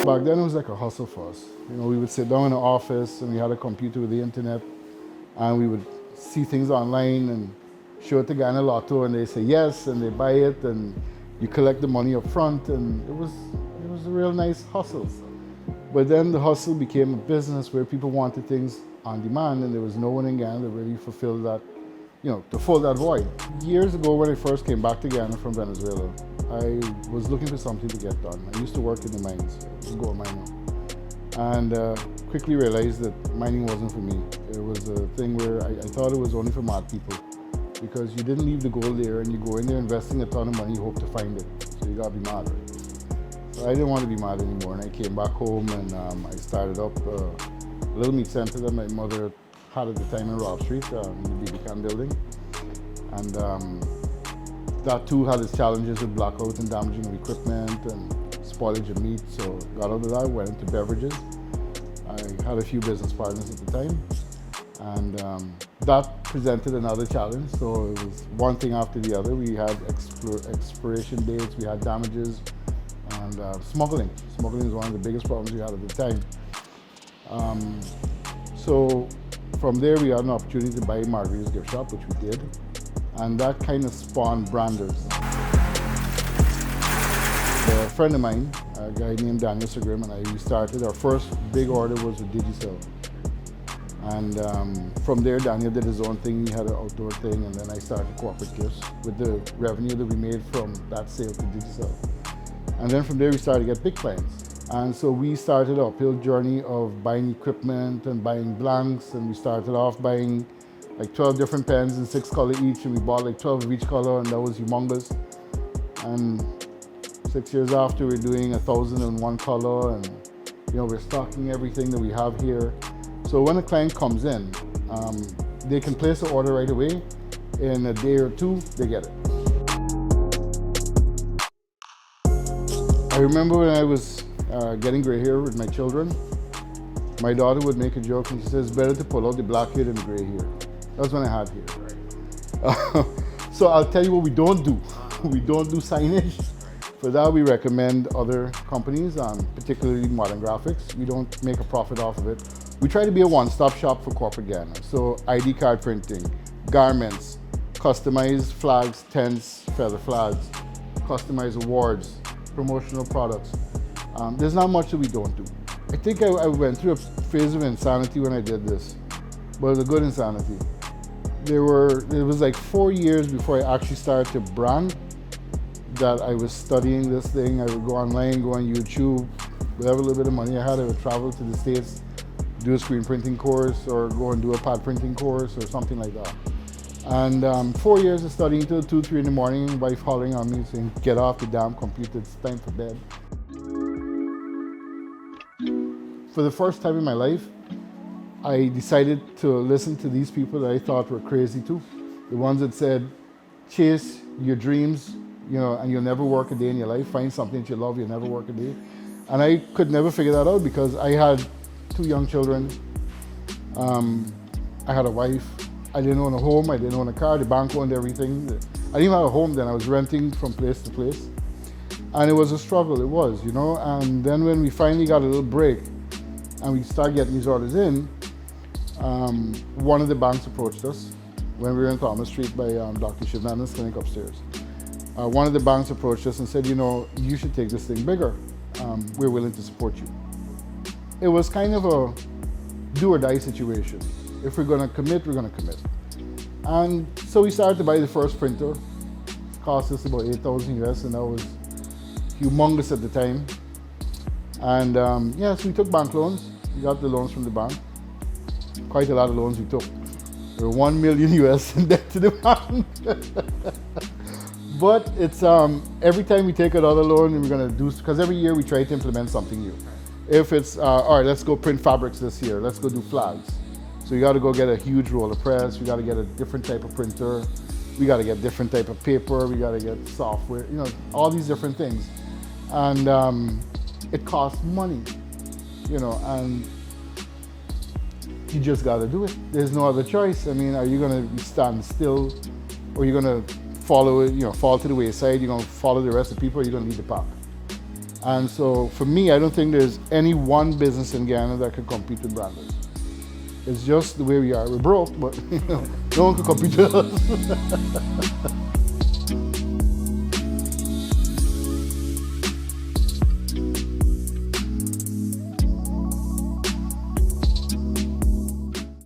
back then it was like a hustle for us. You know, we would sit down in the office and we had a computer with the internet and we would see things online and show it to guy in a lotto and they say yes and they buy it and you collect the money up front and it was a real nice hustle. But then the hustle became a business where people wanted things on demand and there was no one in Ghana that really fulfilled that, you know, to fill that void. Years ago when I first came back to Ghana from Venezuela, I was looking for something to get done. I used to work in the mines, I was a gold miner, and quickly realized that mining wasn't for me. It was a thing where I thought it was only for mad people because you didn't leave the gold there and you go in there investing a ton of money, you hope to find it. So you gotta be mad, right? So I didn't want to be mad anymore and I came back home and I started up a little meat center that my mother had at the time in Rob Street, in the BB building. And that too had its challenges with blackout and damaging of equipment and spoilage of meat. So got out of that, went into beverages. I had a few business partners at the time. And that presented another challenge. So it was one thing after the other. We had expiration dates, we had damages, and smuggling. Smuggling is one of the biggest problems we had at the time. So from there we had an opportunity to buy Margarita's Gift Shop, which we did. And that kind of spawned Branders. A friend of mine, a guy named Daniel Segrim, and we started, our first big order was with Digicel. And from there, Daniel did his own thing, he had an outdoor thing, and then I started Corporate Gifts with the revenue that we made from that sale to Digicel. And then from there, we started to get big clients. And so we started an uphill journey of buying equipment and buying blanks, and we started off buying like 12 different pens in 6 colors each, and we bought like 12 of each color, and that was humongous. And 6 years after, we're doing 1,001 color, and you know, we're stocking everything that we have here. So when a client comes in, they can place an order right away. In a day or two, they get it. I remember when I was getting gray hair with my children, my daughter would make a joke and she says, better to pull out the black hair than the gray hair. That's when I had hair. So I'll tell you what we don't do. We don't do signage. For that, we recommend other companies, particularly Modern Graphics. We don't make a profit off of it. We try to be a one-stop shop for corporate Ghana. So ID card printing, garments, customized flags, tents, feather flags, customized awards, promotional products. There's not much that we don't do. I think I went through a phase of insanity when I did this, but it was a good insanity. It was like 4 years before I actually started to brand that I was studying this thing. I would go online, go on YouTube, whatever little bit of money I had, I would travel to the States, do a screen printing course or go and do a pad printing course or something like that. And 4 years of studying till 2, 3 in the morning, wife hollering on me saying, get off the damn computer, it's time for bed. For the first time in my life, I decided to listen to these people that I thought were crazy too. The ones that said, chase your dreams, you know, and you'll never work a day in your life. Find something that you love, you'll never work a day. And I could never figure that out because I had 2 young children. I had a wife. I didn't own a home, I didn't own a car, the bank owned everything. I didn't even have a home then, I was renting from place to place. And it was a struggle, it was, you know. And then when we finally got a little break and we started getting these orders in, one of the banks approached us when we were in Thomas Street by Dr. Shivnana's clinic upstairs. One of the banks approached us and said, you know, you should take this thing bigger. We're willing to support you. It was kind of a do or die situation. If we're gonna commit, we're gonna commit. And so we started to buy the first printer. It cost us about 8,000 US and that was humongous at the time. And so we took bank loans. We got the loans from the bank. Quite a lot of loans we took. We were 1 million US in debt to the bank. But it's every time we take another loan and we're gonna do, because every year we try to implement something new. If it's, all right, let's go print fabrics this year, let's go do flags. So you gotta go get a huge roller press, we gotta get a different type of printer, we gotta get different type of paper, we gotta get software, you know, all these different things. And it costs money, you know, and you just gotta do it. There's no other choice. I mean, are you gonna stand still or are you gonna follow it, you know, fall to the wayside, you're gonna follow the rest of the people, or you're gonna lead the pack. And so for me, I don't think there's any one business in Guyana that could compete with Branders. It's just the way we are. We're broke, but no one can compete with us.